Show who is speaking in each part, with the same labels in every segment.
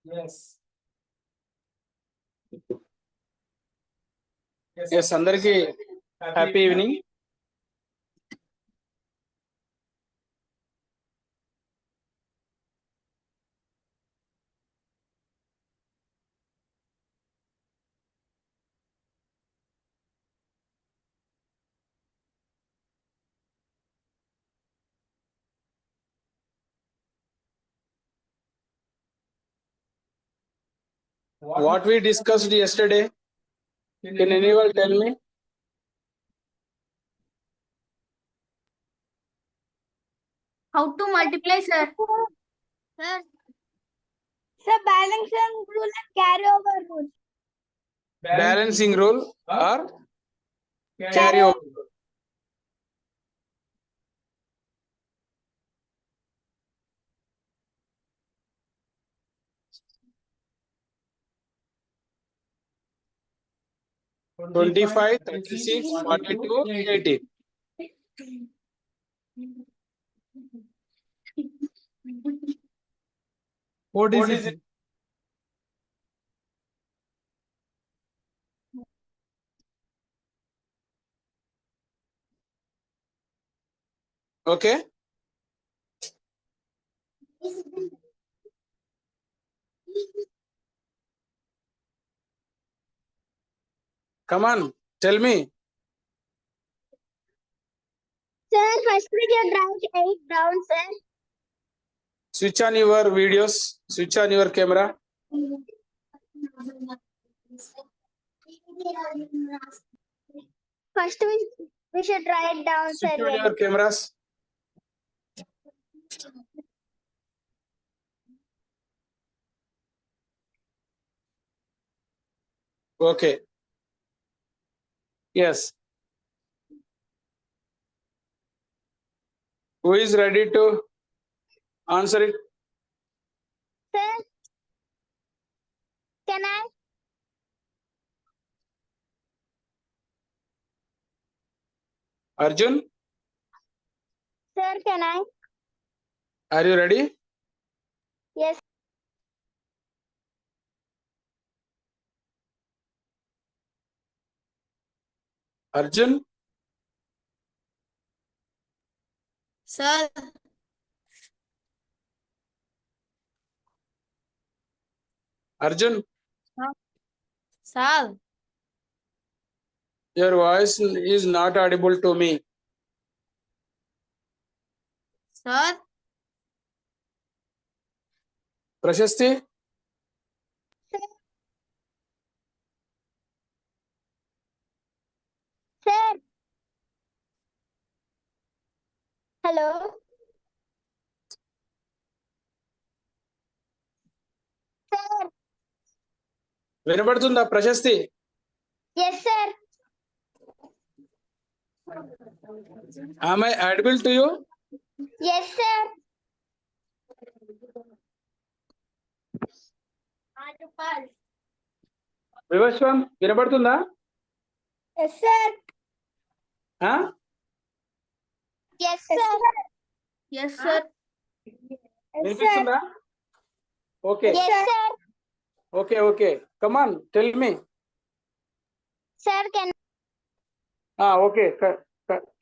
Speaker 1: Yes, అందరికి happy evening. What we discussed yesterday, can anyone tell me?
Speaker 2: How to multiply, sir?
Speaker 3: Sir, balancing rule and carryover rule.
Speaker 1: Balancing rule or carryover? $25, $36, $42, $80. What is it? Okay. Come on, tell me.
Speaker 3: Sir, first we can write 8 down, sir.
Speaker 1: Switch on your videos. Switch on your camera.
Speaker 3: First we should write down,
Speaker 1: Switch
Speaker 3: sir.
Speaker 1: on your cameras. Okay. Yes. Who is ready to answer it?
Speaker 3: Sir, can I?
Speaker 1: Arjun,
Speaker 3: Sir, can I?
Speaker 1: are you ready?
Speaker 3: Yes.
Speaker 1: Arjun,
Speaker 2: Sir.
Speaker 1: Arjun,
Speaker 2: Sir.
Speaker 1: your voice is not audible to me.
Speaker 2: Sir.
Speaker 1: Prashasti,
Speaker 3: Sir. Hello. Sir.
Speaker 1: వినబడుతుందా ప్రశస్తి?
Speaker 3: Yes, sir.
Speaker 1: Am I audible to you?
Speaker 3: Yes, sir.
Speaker 1: వివస్వం వినబడుతుందా?
Speaker 3: Yes, sir. Yes, sir.
Speaker 2: Yes, sir.
Speaker 3: Yes, sir.
Speaker 1: వినిపిస్తుందా? Okay.
Speaker 3: Yes, sir.
Speaker 1: Okay, okay. Come on, tell me.
Speaker 3: Sir, can
Speaker 1: Okay.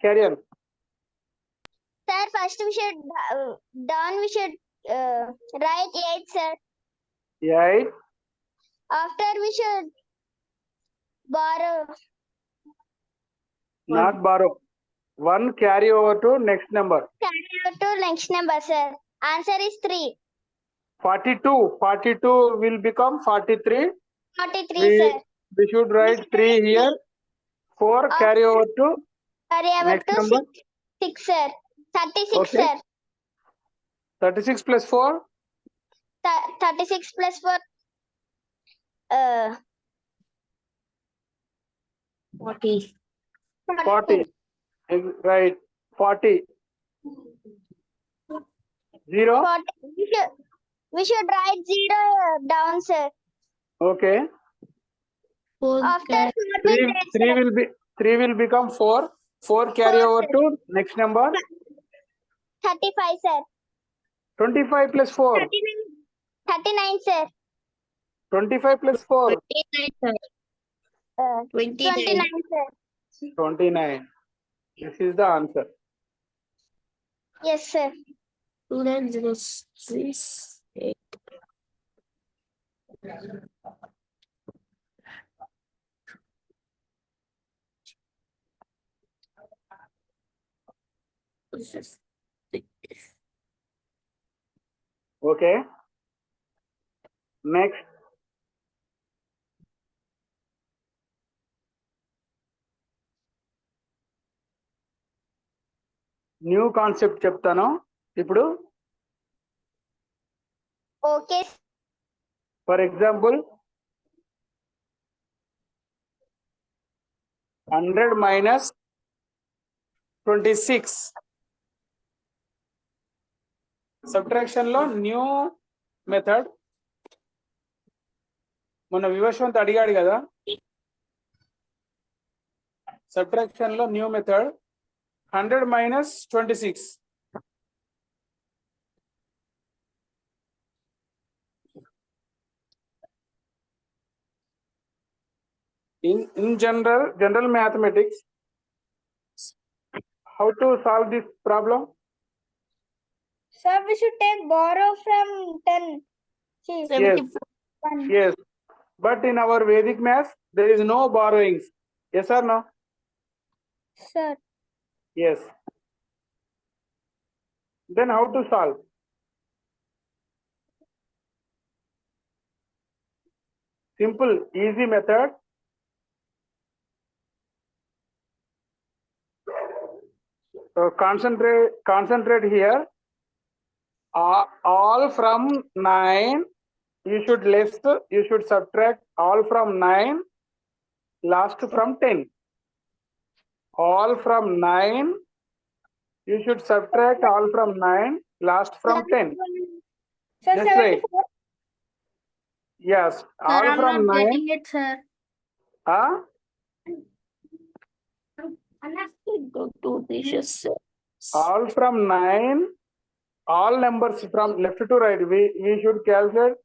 Speaker 1: Carry on.
Speaker 3: sir first we should down we should write 8, sir.
Speaker 1: 8.
Speaker 3: After we should borrow.
Speaker 1: Not borrow. 1 carry over to next number.
Speaker 3: Carry over to next number, sir. Answer is 3.
Speaker 1: 42. 42 will become 43.
Speaker 3: 43, sir.
Speaker 1: We should write 3 here. 4 carry over to
Speaker 3: Carry over
Speaker 1: next
Speaker 3: to
Speaker 1: number.
Speaker 3: 6, sir. 36,
Speaker 1: Okay.
Speaker 3: sir.
Speaker 1: 36 plus 4.
Speaker 3: 36 plus 4.
Speaker 2: 40.
Speaker 1: 40. Right. 40. 0.
Speaker 3: 40. We should write 0 down, sir.
Speaker 1: Okay.
Speaker 3: After
Speaker 1: 3 will become 4. 4 carry
Speaker 3: 4,
Speaker 1: over
Speaker 3: sir.
Speaker 1: to next number.
Speaker 3: 35, sir.
Speaker 1: 25 plus 4.
Speaker 3: 39, sir.
Speaker 1: 25 plus 4.
Speaker 2: 29, sir. 29.
Speaker 3: 29, sir.
Speaker 1: 29. This is the answer.
Speaker 3: Yes, sir.
Speaker 2: 2906.
Speaker 1: Okay. Next. New concept చెప్తాను ఇప్పుడు.
Speaker 3: Okay.
Speaker 1: For example 100 minus 26. Subtraction లో new method. మన వివశ్వంత్ అడిగాడు కదా, subtraction లో new method 100 minus 26. In general mathematics, how to solve this problem?
Speaker 3: Sir, we should take borrow from 10. See,
Speaker 1: Yes.
Speaker 3: 1.
Speaker 1: Yes, but in our Vedic math there is no borrowings. Yes or no?
Speaker 3: Sir.
Speaker 1: Yes. Then how to solve? Simple, easy method. So concentrate here. All from 9, you should subtract all from 9, last from 10. All from 9, you should subtract all from 9, last from 10.
Speaker 3: Sir,
Speaker 1: That's right.
Speaker 3: 74.
Speaker 1: Yes,
Speaker 2: Sir,
Speaker 1: all
Speaker 2: I'm
Speaker 1: from
Speaker 2: not
Speaker 1: 9.
Speaker 2: getting it, sir.
Speaker 1: Huh?
Speaker 2: Go to this.
Speaker 1: All from 9, all numbers from left to right. We should calculate.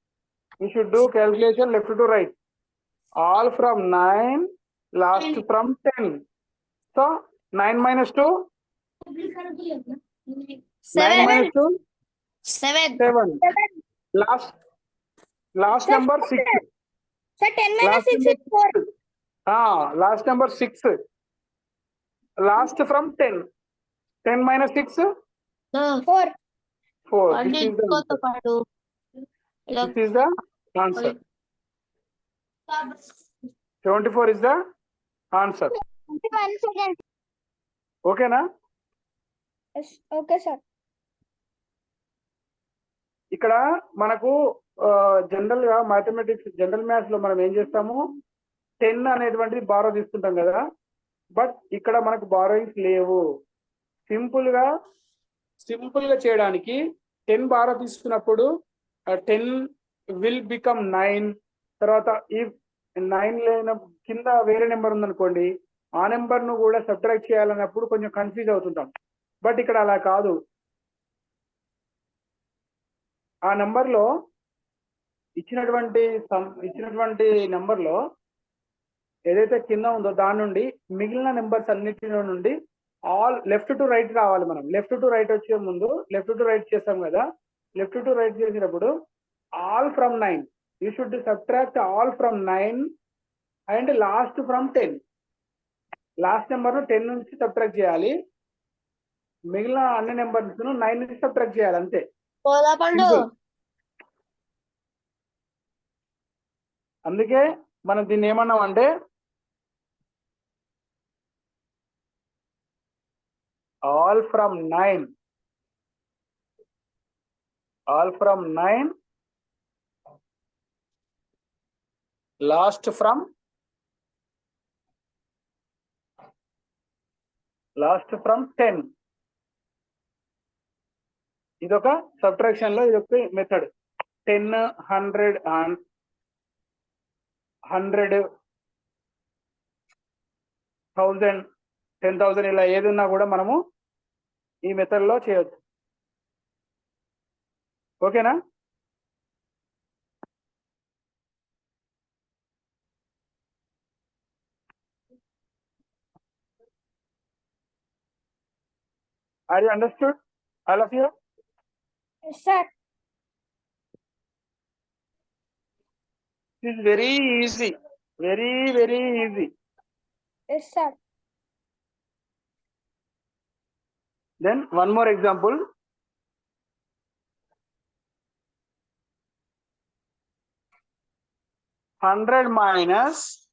Speaker 1: We should do calculation left to right. All from 9, last from 10. So 9 minus 2. 9
Speaker 2: 7.
Speaker 1: minus 2.
Speaker 2: 7.
Speaker 1: 7. Last
Speaker 3: Sir,
Speaker 1: number 6.
Speaker 3: Sir, 10 minus
Speaker 1: Last
Speaker 3: 6 is 4.
Speaker 1: Last number 6. Last from 10. 10 minus 6.
Speaker 3: 4.
Speaker 1: 4.
Speaker 2: This is
Speaker 1: This is the answer. 74 is the answer.
Speaker 3: 1 second.
Speaker 1: Okay na?
Speaker 3: Yes. Okay, sir.
Speaker 1: ఇక్కడ మనకు general గా mathematics general maths లో మనం ఏం చేస్తాము, 10 అనేటువంటిది borrow తీసుకుంటాం కదా. బట్ ఇక్కడ మనకు బారోయింగ్స్ లేవు. సింపుల్ గా చేయడానికి 10 బారో తీసుకున్నప్పుడు 10 విల్ బికమ్ 9. తర్వాత ఈ 9 లేన కింద వేరే నెంబర్ ఉందనుకోండి, ఆ నెంబర్ ను కూడా సబ్ట్రాక్ట్ చేయాలన్నప్పుడు కొంచెం కన్ఫ్యూజ్ అవుతుంటాం. బట్ ఇక్కడ అలా కాదు. ఆ నెంబర్ లో ఇచ్చినటువంటి నెంబర్ లో ఏదైతే కింద ఉందో దాని నుండి మిగిలిన నెంబర్స్ అన్నిటిలో నుండి ఆల్ లెఫ్ట్ టు రైట్ రావాలి. మనం లెఫ్ట్ టు రైట్ వచ్చే ముందు లెఫ్ట్ టు రైట్ చేస్తాం కదా. లెఫ్ట్ టు రైట్ చేసినప్పుడు all from 9, you should subtract all from 9 and last from 10. Last number ను 10 నుంచి సబ్ట్రాక్ట్ చేయాలి, మిగిలిన అన్ని నెంబర్స్ ను 9 నుంచి సబ్ట్రాక్ట్ చేయాలి, అంతే. Simple. అందుకే మనం దీన్ని ఏమన్నాం అంటే ఆల్ ఫ్రమ్ 9 లాస్ట్ ఫ్రమ్ 10. ఇదొక సబ్ట్రాక్షన్ లో ఇదొక మెథడ్. 10, 100, 1000, 10,000 ఇలా ఏదున్నా కూడా మనము ఈ మెథడ్ లో చేయొచ్చు. ఓకేనా? Are you understood? All of you?
Speaker 3: Yes, sir.
Speaker 1: It is very easy. Very, very easy.
Speaker 3: Yes, sir.
Speaker 1: Then one more example. Hundred minus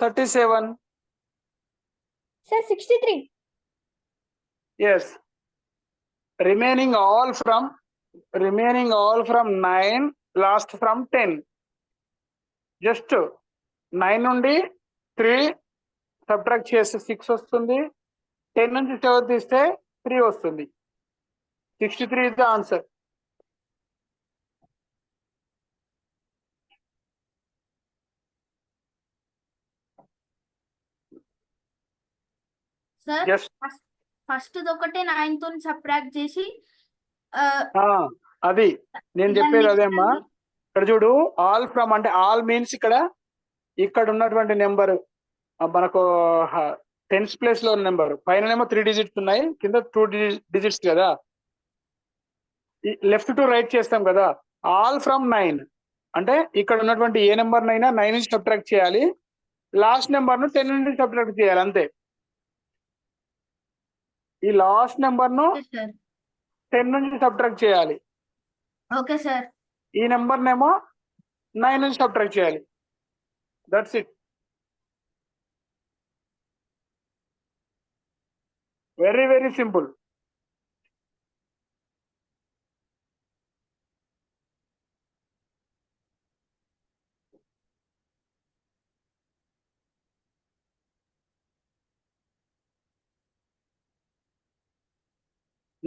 Speaker 1: 37.
Speaker 3: Sir, 63.
Speaker 1: Yes. Remaining all from 9, last from 10. Just 9 నుండి 3 subtract చేస్తే 6 వస్తుంది. 10 నుంచి 7 తీస్తే 3 వస్తుంది. 63 is the answer.
Speaker 2: Sir
Speaker 1: Yes.
Speaker 2: First ఒకటే 9 తో subtract చేసి
Speaker 1: అది నేను చెప్పేది అదేమ్మా. ఇక్కడ చూడు, ఆల్ ఫ్రమ్ అంటే ఆల్ మీన్స్ ఇక్కడ ఉన్నటువంటి నెంబర్ మనకు టెన్స్ ప్లేస్ లో ఉన్న నెంబర్, పైన 3 డిజిట్స్ ఉన్నాయి, కింద 2 డిజిట్స్ కదా. లెఫ్ట్ టు రైట్ చేస్తాం కదా. ఆల్ ఫ్రమ్ 9 అంటే ఇక్కడ ఉన్నటువంటి ఏ నెంబర్ నైనా 9 నుంచి సబ్ట్రాక్ట్ చేయాలి, లాస్ట్ నెంబర్ ను 10 నుంచి సబ్ట్రాక్ట్ చేయాలి అంతే. ఈ లాస్ట్ నెంబర్ ను 10 నుంచి సబ్ట్రాక్ట్ చేయాలి.
Speaker 2: Okay sir.
Speaker 1: ఈ నెంబర్ నేమో 9 నుంచి సబ్ట్రాక్ట్ చేయాలి. That's it. Very very simple.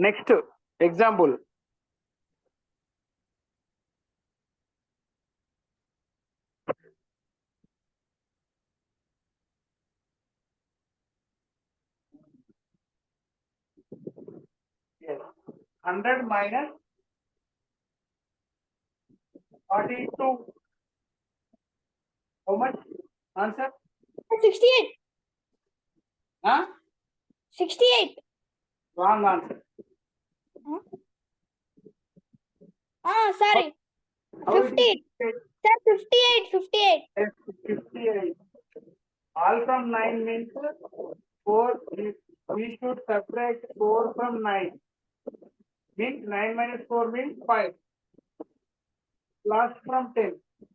Speaker 1: Next example. Yes. 100 minus 42. How much? Answer?
Speaker 3: 68.
Speaker 1: Huh?
Speaker 3: 68.
Speaker 1: Wrong answer.
Speaker 3: Sorry.
Speaker 1: How is
Speaker 3: 50.
Speaker 1: it?
Speaker 3: Sir, 58. 58.
Speaker 1: Yes, 58. All from 9 means 4. We should subtract 4 from 9. Means 9 minus 4 means 5. Last from 10.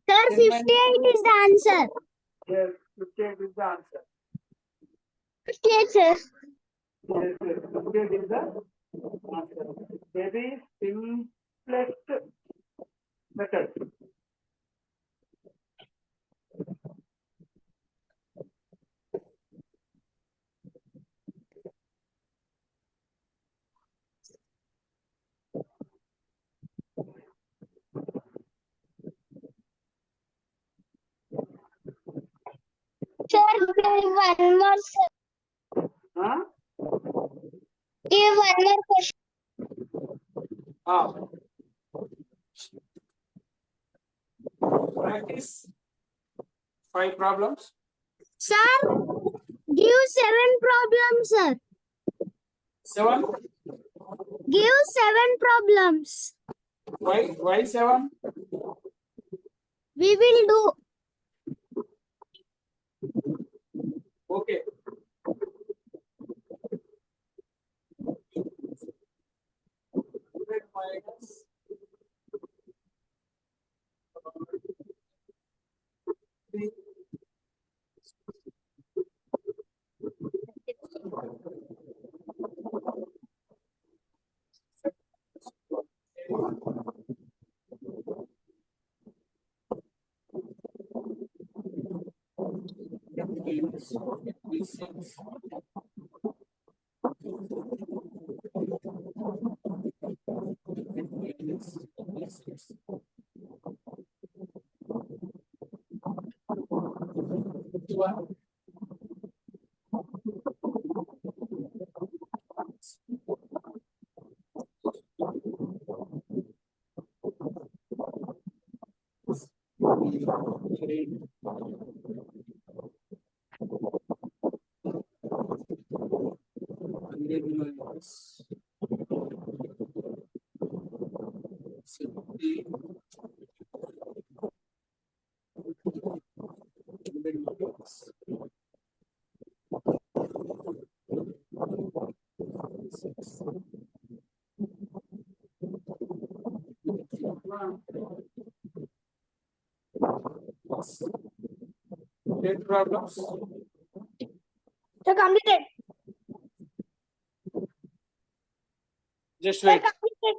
Speaker 3: Sir,
Speaker 1: 10 minus
Speaker 3: 58 is the answer.
Speaker 1: Yes, 58 is the answer.
Speaker 3: 58, sir.
Speaker 1: Yes, yes, 58 is the answer. Very simplest method.
Speaker 3: Sir, give one more, sir.
Speaker 1: Huh?
Speaker 3: Give one more question.
Speaker 1: Practice 5 problems.
Speaker 3: Sir, give 7 problems, sir.
Speaker 1: 7.
Speaker 3: Give 7 problems.
Speaker 1: Why 7?
Speaker 3: We will do.
Speaker 1: Okay. Minus minus 50 minus 6. Eight problems.
Speaker 3: So completed.
Speaker 1: Just
Speaker 3: Sir,
Speaker 1: wait.
Speaker 3: completed.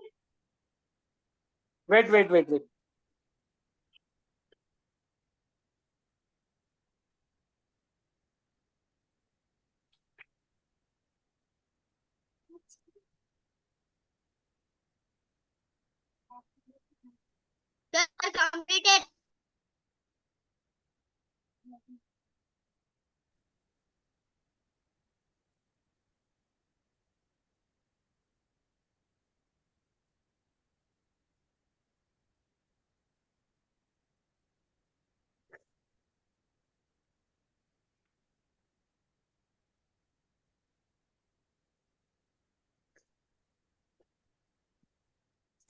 Speaker 1: Wait.
Speaker 3: Sir, completed.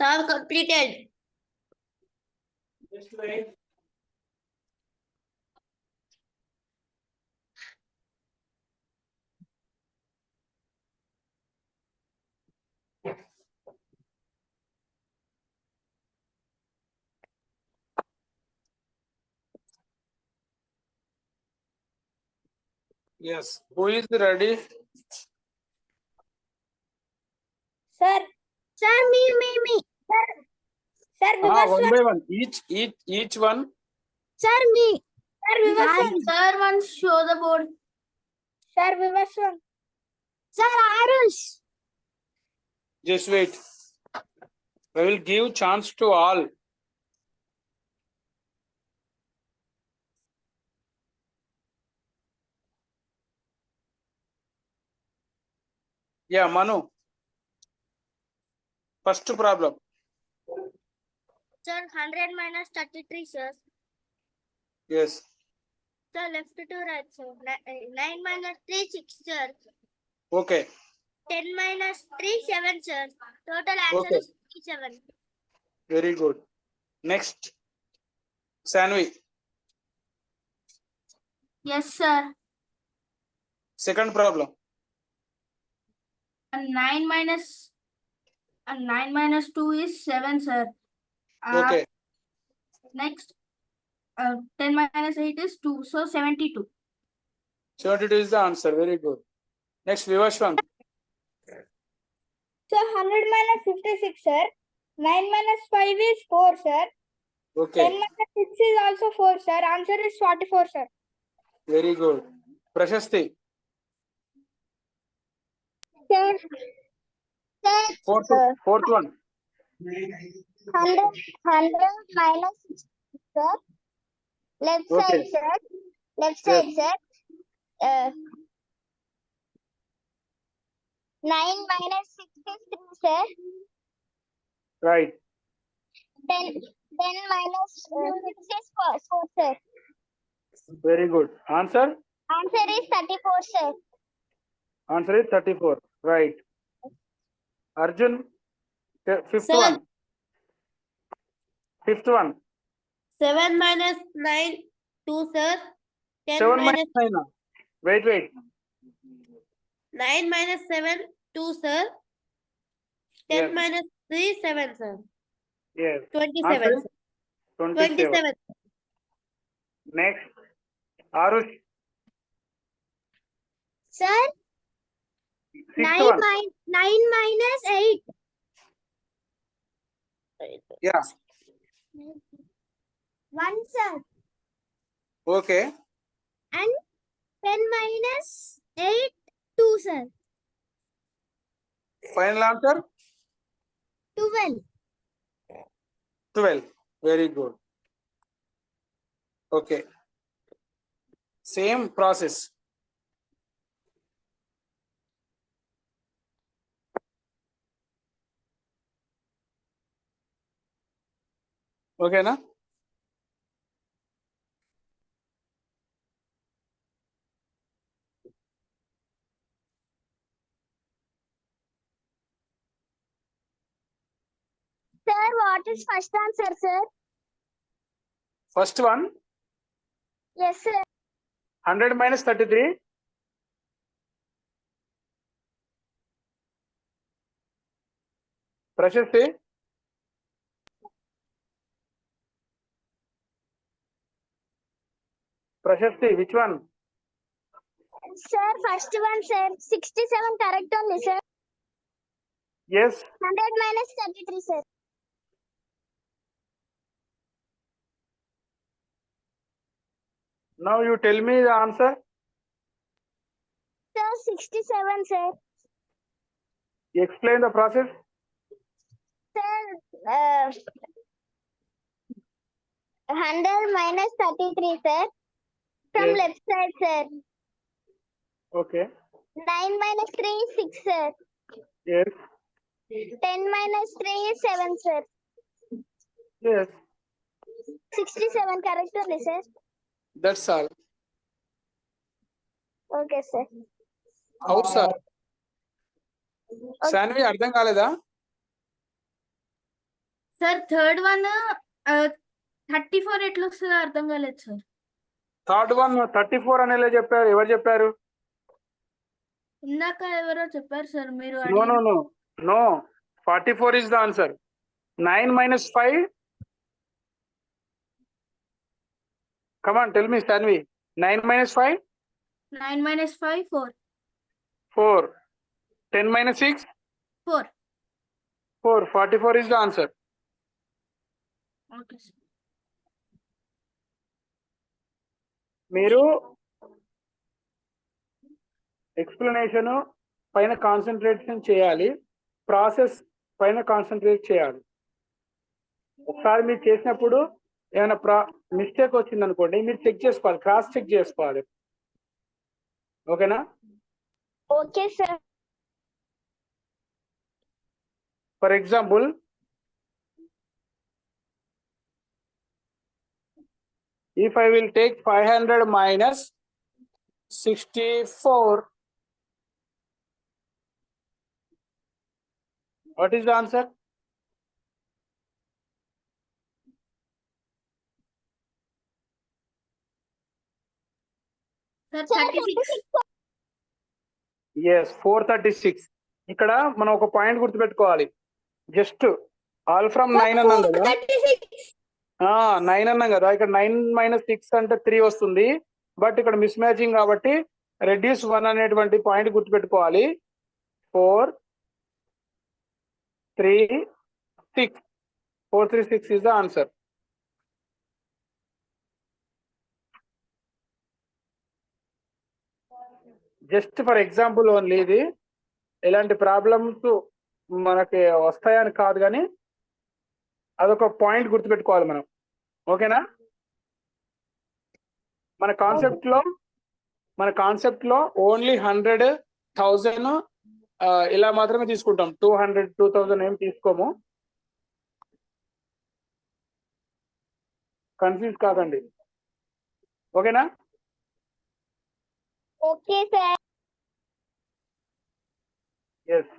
Speaker 3: Sir, completed.
Speaker 1: Just wait. Yes. Who is ready?
Speaker 3: Sir, me. Sir,
Speaker 1: One by one. Each one.
Speaker 3: Sir, me. Sir,
Speaker 2: Sir, once show the board.
Speaker 3: Sir, Vivaswan. Sir, Arush.
Speaker 1: Just wait. I will give chance to all. Yeah, Manu. First problem.
Speaker 3: Sir, 100 minus 33, sir.
Speaker 1: Yes.
Speaker 3: Sir, left to right, sir. 9 minus 3, 6, sir.
Speaker 1: Okay.
Speaker 3: 10 minus 3, 7, sir. Total answer
Speaker 1: Okay.
Speaker 3: is 37.
Speaker 1: Very good. Next. Sanvi.
Speaker 2: Yes, sir.
Speaker 1: Second problem.
Speaker 2: 9 minus 2 is 7, sir.
Speaker 1: Okay.
Speaker 2: Next, 10 minus 8 is 2, so 72.
Speaker 1: 72 is the answer. Very good. Next, Vivashwan.
Speaker 3: So 100 minus 56, sir. 9 minus 5 is 4, sir. 10
Speaker 1: Okay.
Speaker 3: minus 6 is also 4, sir. Answer is 44, sir.
Speaker 1: Very good. Prashasti.
Speaker 3: Sir,
Speaker 1: Fourth one.
Speaker 3: 100 minus 6, sir. Left
Speaker 1: Okay.
Speaker 3: side, sir. Left
Speaker 1: Yes.
Speaker 3: side, sir. 9 minus 6 is 3, sir.
Speaker 1: Right.
Speaker 3: 10 minus 6 is 4, sir.
Speaker 1: Very good. Answer?
Speaker 3: Answer is 34, sir.
Speaker 1: Answer is 34. Right. Arjun. Fifth
Speaker 3: Sir.
Speaker 1: one. Fifth one.
Speaker 3: 7 minus 9, 2, sir. 10
Speaker 1: 7
Speaker 3: minus
Speaker 1: minus 9. Wait.
Speaker 3: 9 minus 7, 2, sir. 10
Speaker 1: Yes.
Speaker 3: minus 3, 7, sir.
Speaker 1: Yes.
Speaker 3: 27,
Speaker 1: Answer is
Speaker 3: sir.
Speaker 1: 27.
Speaker 3: 27.
Speaker 1: Next. Arush.
Speaker 3: Sir,
Speaker 1: Sixth one.
Speaker 3: 9 minus 8.
Speaker 1: Yeah.
Speaker 3: 1, sir.
Speaker 1: Okay.
Speaker 3: And 10 minus 8, 2, sir.
Speaker 1: Final answer?
Speaker 3: 12.
Speaker 1: 12. Very good. Okay. Same process. Okay, na?
Speaker 3: Sir, what is first answer, sir?
Speaker 1: First one,
Speaker 3: Yes, sir.
Speaker 1: 100 minus 33. Prashasti. Prashasti, which one?
Speaker 3: Sir, first one, sir. 67 correct only, sir.
Speaker 1: Yes.
Speaker 3: 100 minus 33, sir.
Speaker 1: Now you tell me the answer.
Speaker 3: Sir, 67, sir.
Speaker 1: Explain the process.
Speaker 3: Sir, 100 minus 33, sir. From
Speaker 1: Yes.
Speaker 3: left side, sir.
Speaker 1: Okay.
Speaker 3: 9 minus 3 is 6, sir.
Speaker 1: Yes.
Speaker 3: 10 minus 3 is 7, sir.
Speaker 1: Yes.
Speaker 3: 67 correct only, sir.
Speaker 1: That's all.
Speaker 3: Okay, sir.
Speaker 1: How, sir? Sanvi, అర్థం కాలేదా?
Speaker 2: Sir third one 34 ఎట్లా వస్తుందో అర్థం కాలేదు sir.
Speaker 1: Third one 34 అనేలా చెప్పారు. ఎవరు చెప్పారు?
Speaker 2: ఇందాక ఎవరో చెప్పారు సార్ మీరు
Speaker 1: No,
Speaker 2: అడిగిన.
Speaker 1: no, no. No. 44 is the answer. 9 minus 5. Come on, tell me, Stanvi. 9 minus 5?
Speaker 2: 9 minus 5 4.
Speaker 1: 4. 10 minus 6?
Speaker 2: 4.
Speaker 1: 4. 44 is the answer.
Speaker 2: Okay sir.
Speaker 1: మీరు ఎక్స్ప్లెనేషన్ పైన కాన్సన్ట్రేషన్ చేయాలి, ప్రాసెస్ పైన కాన్సన్ట్రేట్ చేయాలి. ఒకసారి మీరు చేసినప్పుడు ఏమైనా మిస్టేక్ వచ్చింది అనుకోండి, మీరు చెక్ చేసుకోవాలి, క్రాస్ చెక్ చేసుకోవాలి. ఓకేనా?
Speaker 3: Okay, sir.
Speaker 1: For example, if I will take 500 minus 64, what is the answer?
Speaker 2: Sir
Speaker 3: Sir,
Speaker 2: 36.
Speaker 1: Yes, 436. ఇక్కడ మనం ఒక పాయింట్ గుర్తుపెట్టుకోవాలి. జస్ట్ ఆల్ ఫ్రమ్ 9 అన్నాం కదా, 9 అన్నాం కదా, ఇక్కడ 9 minus 6 అంటే 3 వస్తుంది. బట్ ఇక్కడ మిస్ మ్యాచింగ్ కాబట్టి రెడ్యూస్ 1 అనేటువంటి పాయింట్ గుర్తుపెట్టుకోవాలి. 4 3 6. 436 is the answer. Just for example only. ఇది ఎలాంటి ప్రాబ్లమ్స్ మనకి వస్తాయని కాదు, కానీ అదొక పాయింట్ గుర్తుపెట్టుకోవాలి మనం. ఓకేనా? మన కాన్సెప్ట్ లో ఓన్లీ 100, 1000 ఇలా మాత్రమే తీసుకుంటాం. 200, 2000 ఏం తీసుకోము. కన్ఫ్యూజ్ కాదండి. ఓకేనా?
Speaker 3: Okay, sir.
Speaker 1: ఎస్.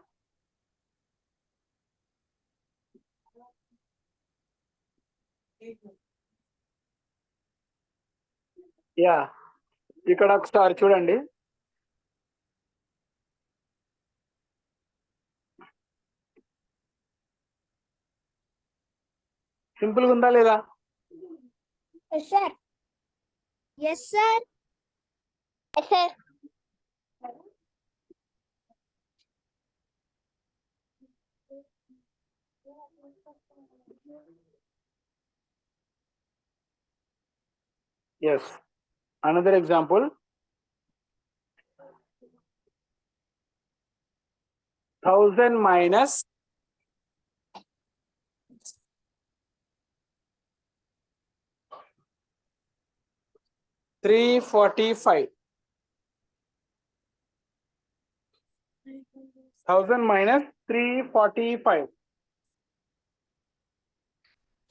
Speaker 1: యా, ఇక్కడ ఒకసారి చూడండి. సింపుల్ గా ఉందా లేదా?
Speaker 3: Yes, sir. Yes, sir. Yes, sir.
Speaker 1: Yes. Another example. 1000 minus 345. 1000 minus 345.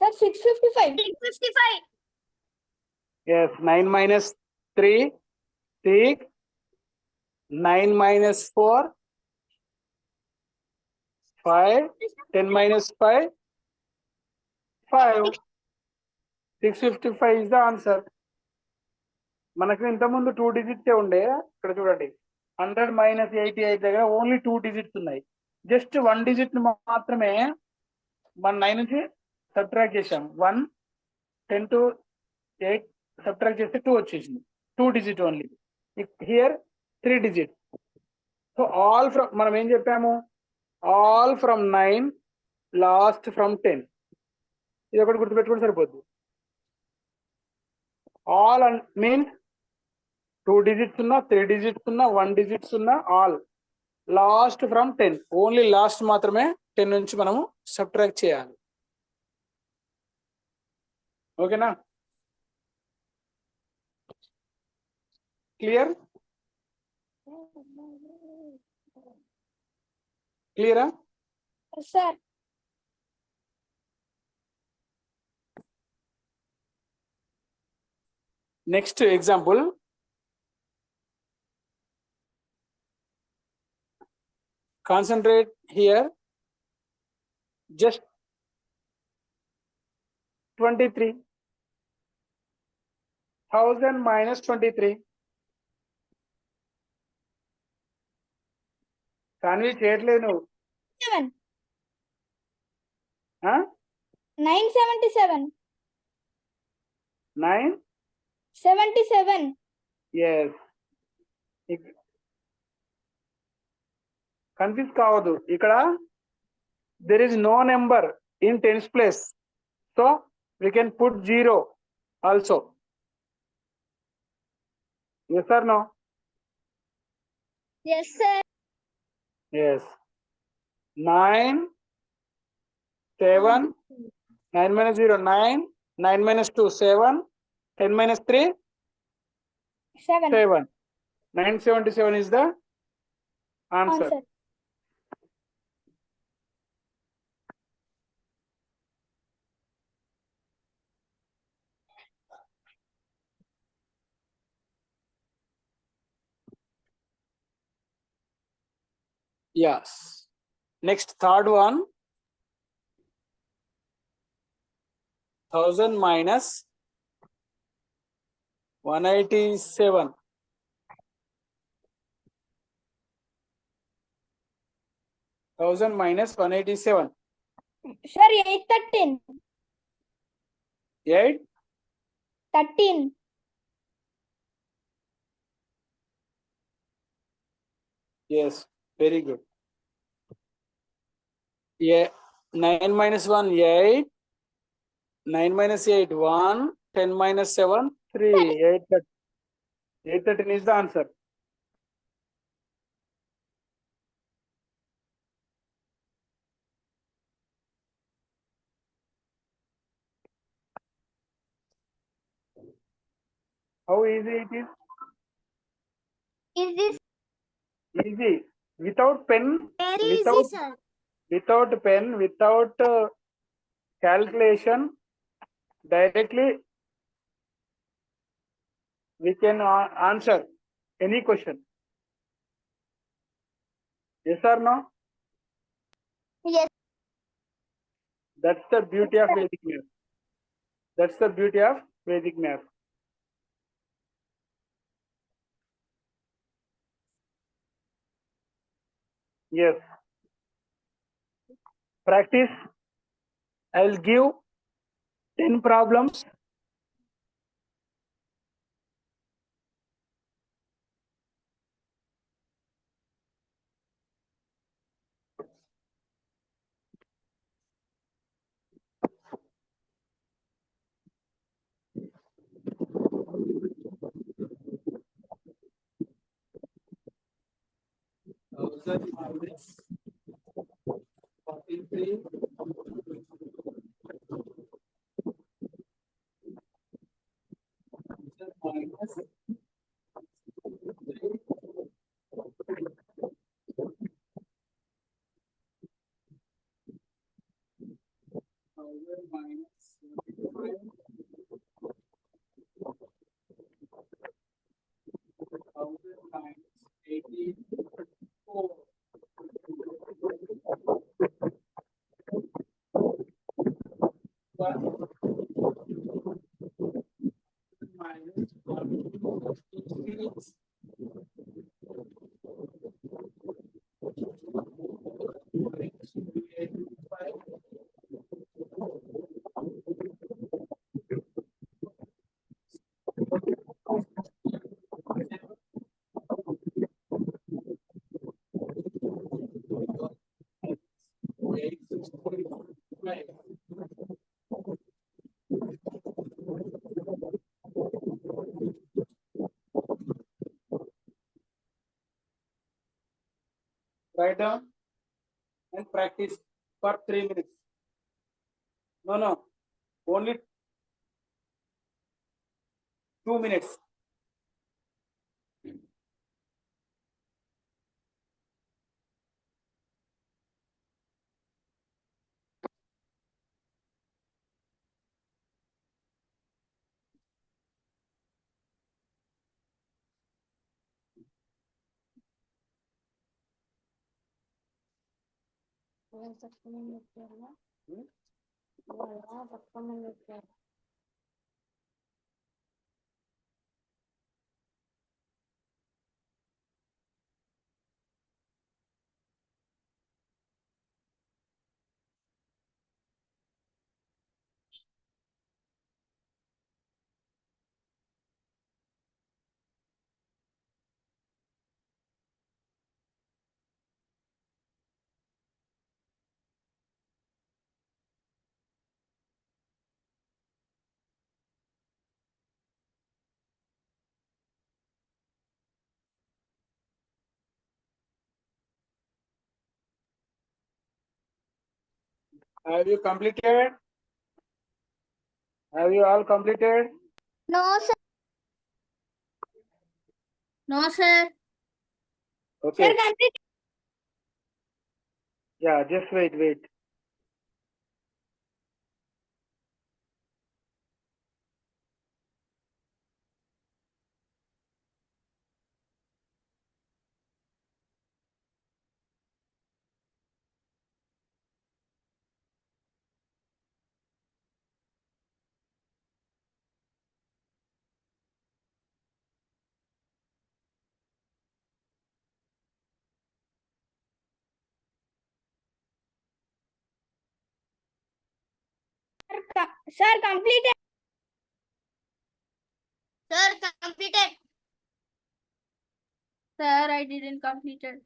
Speaker 3: Sir, 655.
Speaker 2: 655.
Speaker 1: Yes, 9 minus 3, 6. 9 minus 4, 5. 10 minus 5, 5. 655 is the answer. మనకు ఇంతకుముందు 2 డిజిట్సే ఉండే. ఇక్కడ చూడండి 100 మైనస్ 88 దగ్గర ఓన్లీ 2 డిజిట్స్ ఉన్నాయి. జస్ట్ 1 డిజిట్ మాత్రమే మన 9 నుంచి సబ్ట్రాక్ట్ చేసాం. 1 10 to 8 సబ్ట్రాక్ట్ చేస్తే 2 వచ్చేసింది. 2 digit only. Here 3 digit. So all from మనం ఏం చెప్పాము, ఆల్ ఫ్రమ్ 9 లాస్ట్ ఫ్రమ్ 10. ఇది ఒకటి గుర్తుపెట్టుకుంటే సరిపోద్ది. ఆల్ మీన్స్ 2 డిజిట్స్ ఉన్నా, 3 డిజిట్స్ ఉన్నా, 1 డిజిట్స్ ఉన్నా, all last from 10. Only last మాత్రమే 10 నుంచి మనము సబ్ట్రాక్ట్ చేయాలి. ఓకేనా? క్లియర్? క్లియరా?
Speaker 3: Sir
Speaker 1: next example. Concentrate here. Just 23. 1000 minus 23. కానీ చేయట్లేదు నువ్వు.
Speaker 3: 977.
Speaker 1: 977. Yes. కన్ఫ్యూజ్ కావద్దు. ఇక్కడ there is no number in tens place, so we can put 0 also. Yes or no?
Speaker 3: Yes sir.
Speaker 1: Yes. 9 7 9 minus 0 9 9 minus 2 7 10 minus 3
Speaker 3: 7.
Speaker 1: 7. 977 is the answer. Yes. Next, third one. 1000 minus 187. 1000 minus 187.
Speaker 3: Sir, 813.
Speaker 1: 8
Speaker 3: 13.
Speaker 1: Yes, very good. Yeah, 9 minus 1 8. 9 minus 8 1. 10 minus 7 3. 813 is the answer. How easy it is?
Speaker 3: Is this
Speaker 1: Easy. Without pen,
Speaker 3: very
Speaker 1: without,
Speaker 3: easy, sir?
Speaker 1: without pen, without calculation, directly we can answer any question. Yes or no?
Speaker 3: Yes.
Speaker 1: That's the beauty of Vedic math. That's the beauty of Vedic math. Yes. Practice. I will give 10 problems. Minus 43. Minus 1000 minus 75. 1000 minus 84. minus 1 Write down and practice for 3 minutes. No, only 2 minutes. Have you completed? Have you all completed?
Speaker 3: No, sir.
Speaker 2: No, sir.
Speaker 1: Okay.
Speaker 3: complete.
Speaker 1: Yeah, just wait.
Speaker 3: Sir, completed. Sir, completed.
Speaker 2: Sir, I didn't complete it.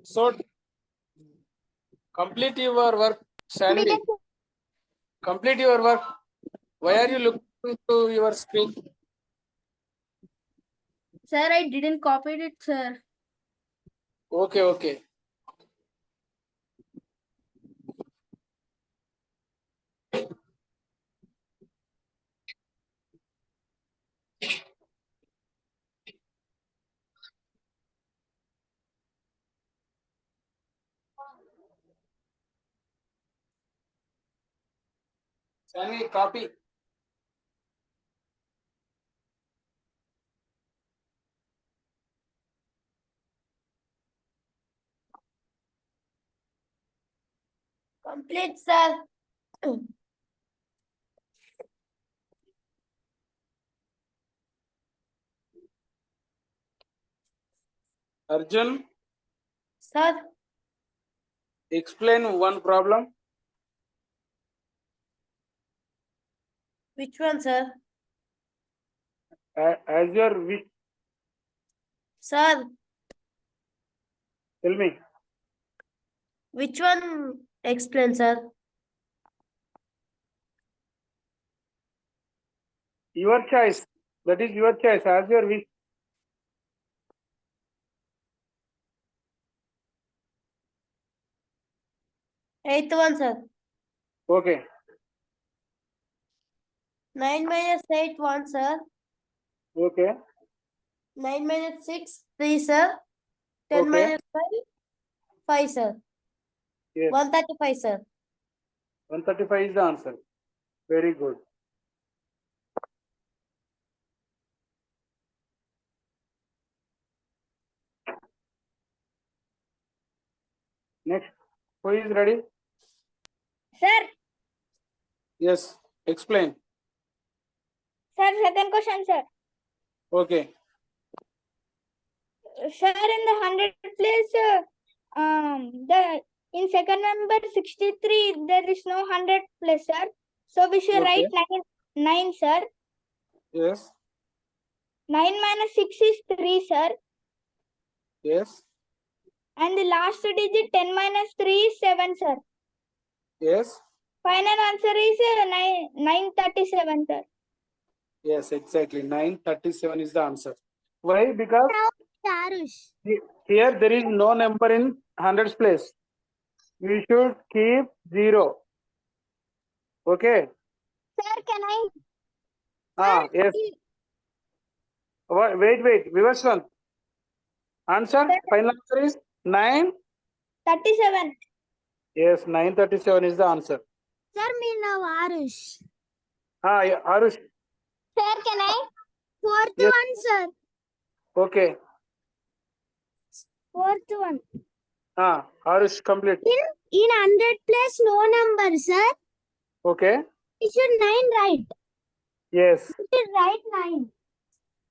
Speaker 1: So complete your work, Sandy. Complete your work. Why are you looking to your screen?
Speaker 2: Sir, I didn't copy it, sir.
Speaker 1: Okay. Sandy, copy.
Speaker 3: Complete, sir.
Speaker 1: Arjun,
Speaker 3: Sir,
Speaker 1: explain one problem.
Speaker 3: which one, sir?
Speaker 1: As your wish,
Speaker 3: Sir,
Speaker 1: tell me.
Speaker 3: which one? Explain, sir.
Speaker 1: Your choice. That is your choice. As your wish.
Speaker 3: Eighth one, sir.
Speaker 1: Okay.
Speaker 3: 9 minus 8, 1, sir.
Speaker 1: Okay.
Speaker 3: 9 minus 6, 3, sir. 10
Speaker 1: Okay.
Speaker 3: minus 5, 5, sir.
Speaker 1: Yes.
Speaker 3: 135, sir.
Speaker 1: 135 is the answer. Very good. Next, who is ready?
Speaker 2: Sir,
Speaker 1: Yes, explain.
Speaker 2: sir, second question, sir.
Speaker 1: Okay.
Speaker 2: Sir, in the 100 place, the in second number 63, there is no 100 place, sir. So we should
Speaker 1: Okay.
Speaker 2: write 9, sir.
Speaker 1: Yes.
Speaker 2: 9 minus 6 is 3, sir.
Speaker 1: Yes.
Speaker 2: And the last digit 10 minus 3 is 7, sir.
Speaker 1: Yes.
Speaker 2: Final answer is 937, sir.
Speaker 1: Yes, exactly. 937 is the answer. Why? Because
Speaker 3: Charush.
Speaker 1: here there is no number in hundreds place. We should keep 0. Okay.
Speaker 3: Sir, can I?
Speaker 1: Yes. Wait. Vivaswan. Answer. Final answer is 9.
Speaker 2: 37.
Speaker 1: Yes, 937 is the answer.
Speaker 3: Sir, me now Arush.
Speaker 1: Yeah, Arush.
Speaker 3: Sir, can I? Fourth
Speaker 1: Yes.
Speaker 3: one, sir.
Speaker 1: Okay.
Speaker 3: Fourth one.
Speaker 1: Arush, complete.
Speaker 3: In 100 place, no number, sir.
Speaker 1: Okay.
Speaker 3: We should 9 write.
Speaker 1: Yes.
Speaker 3: We should write 9.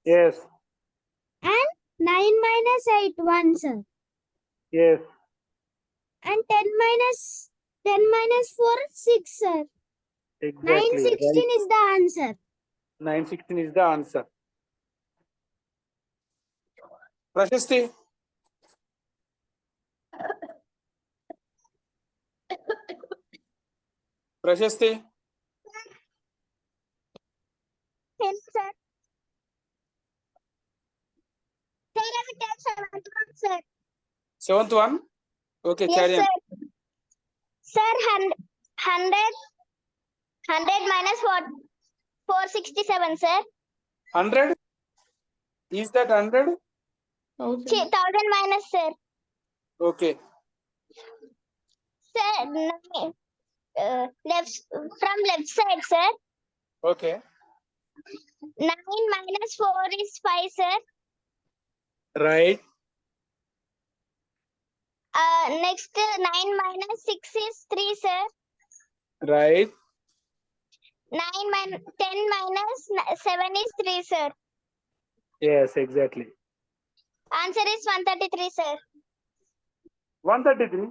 Speaker 1: Yes.
Speaker 3: And 9 minus 8, 1, sir.
Speaker 1: Yes.
Speaker 3: And 10 minus 4, 6, sir.
Speaker 1: Exactly.
Speaker 3: 916 is the answer.
Speaker 1: 916 is the answer. Prashasti. Prashasti.
Speaker 3: Yes, sir. Sir, I will tell 7th one, sir.
Speaker 1: 7th one. Okay,
Speaker 3: Yes,
Speaker 1: carry on.
Speaker 3: sir. Sir, 100 minus 467, sir.
Speaker 1: 100. Is that 100?
Speaker 3: 1000 minus, sir.
Speaker 1: Okay.
Speaker 3: Sir, from left side, sir.
Speaker 1: Okay.
Speaker 3: 9 minus 4 is 5, sir.
Speaker 1: Right.
Speaker 3: Next, 9 minus 6 is 3, sir.
Speaker 1: Right.
Speaker 3: 10 minus 7 is 3, sir.
Speaker 1: Yes, exactly.
Speaker 3: Answer is 133, sir.
Speaker 1: 133.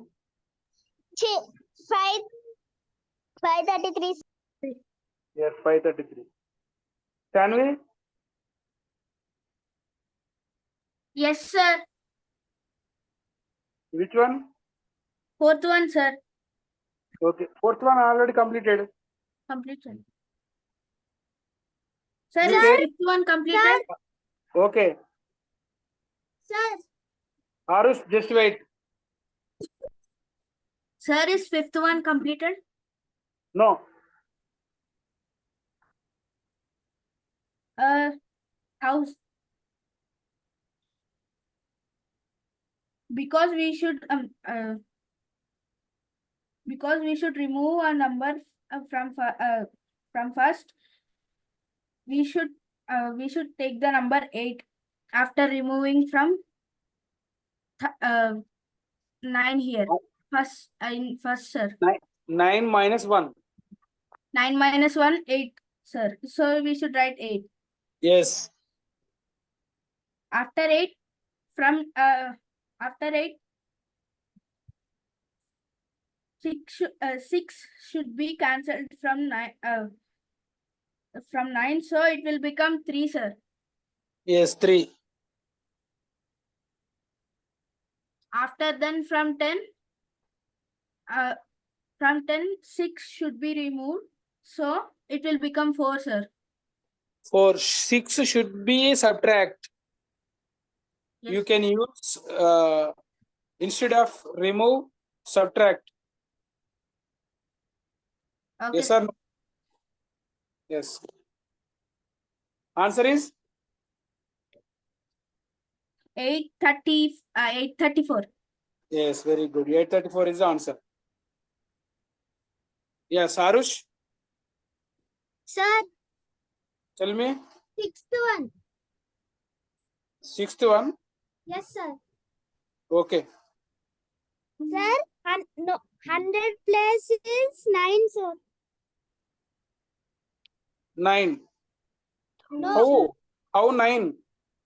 Speaker 3: 533.
Speaker 1: Yes, 533. Tanvi.
Speaker 2: Yes, sir.
Speaker 1: Which one?
Speaker 2: Fourth one, sir.
Speaker 1: Okay. 4th one already completed.
Speaker 2: Completed. Sir,
Speaker 1: You
Speaker 2: is
Speaker 1: said-
Speaker 2: fifth one completed?
Speaker 1: Okay.
Speaker 3: Sir,
Speaker 1: Arush, just wait.
Speaker 2: Sir, is fifth one completed?
Speaker 1: No.
Speaker 2: House. Because we should remove a number from first. We should take the number 8 after removing from 9 here. First, sir.
Speaker 1: 9 minus 1.
Speaker 2: 9 minus 1, 8, sir. So we should write 8.
Speaker 1: Yes.
Speaker 2: After 8, from after 8, 6 should be cancelled from 9. From 9, so it will become 3, sir.
Speaker 1: Yes, 3.
Speaker 2: After then from 10, 6 should be removed, so it will become 4, sir.
Speaker 1: For 6 should be subtract.
Speaker 2: Yes.
Speaker 1: You can use instead of remove, subtract.
Speaker 2: Okay.
Speaker 1: Yes or no? Yes. Answer is
Speaker 2: 834.
Speaker 1: yes, very good. 834 is the answer. Yes, Arush,
Speaker 3: sir,
Speaker 1: tell me.
Speaker 3: 6th one.
Speaker 1: 6th one.
Speaker 3: Yes, sir.
Speaker 1: Okay.
Speaker 3: Sir,
Speaker 2: No, 100 plus is 9, sir.
Speaker 1: 9.
Speaker 2: No,
Speaker 1: How 9?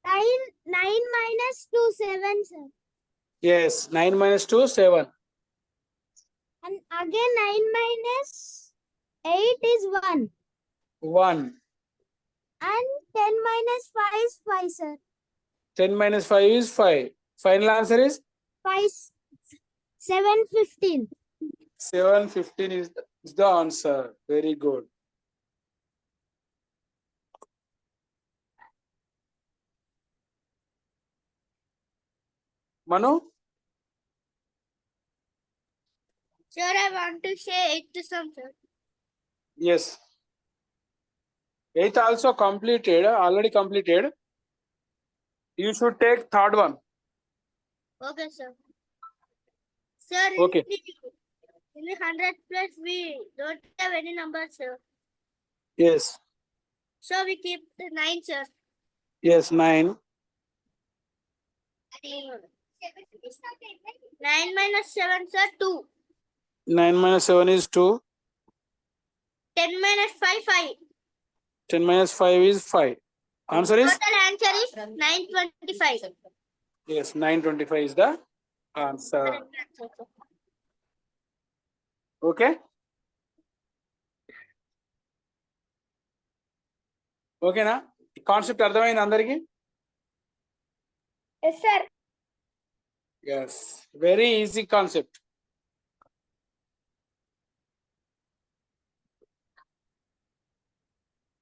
Speaker 2: 9 minus 2, 7, sir.
Speaker 1: Yes, 9 minus 2, 7.
Speaker 2: And again 9 minus 8 is 1.
Speaker 1: 1.
Speaker 2: And 10 minus 5 is 5, sir.
Speaker 1: 10 minus 5 is 5. Final answer is
Speaker 2: 5, 7, 15.
Speaker 1: 7, 15 is the answer. Very good. Manu?
Speaker 2: Sir, I want to say 8 to some, sir.
Speaker 1: Yes. 8th also completed, already completed. You should take third one.
Speaker 2: Okay, sir. Sir,
Speaker 1: Okay.
Speaker 2: in the 100 plus, we don't have any numbers, sir.
Speaker 1: Yes.
Speaker 2: So we keep the 9, sir.
Speaker 1: Yes, 9.
Speaker 2: 9 minus 7, sir, 2.
Speaker 1: 9 minus 7 is 2.
Speaker 2: 10 minus 5, 5.
Speaker 1: 10 minus 5 is 5. Answer is?
Speaker 2: Total answer is 925.
Speaker 1: Yes, 925 is the answer.
Speaker 2: Correct answer, sir.
Speaker 1: Okay? ఓకేనా concept అర్థమైంది అందరికి?
Speaker 2: Yes, sir.
Speaker 1: Yes, very easy concept.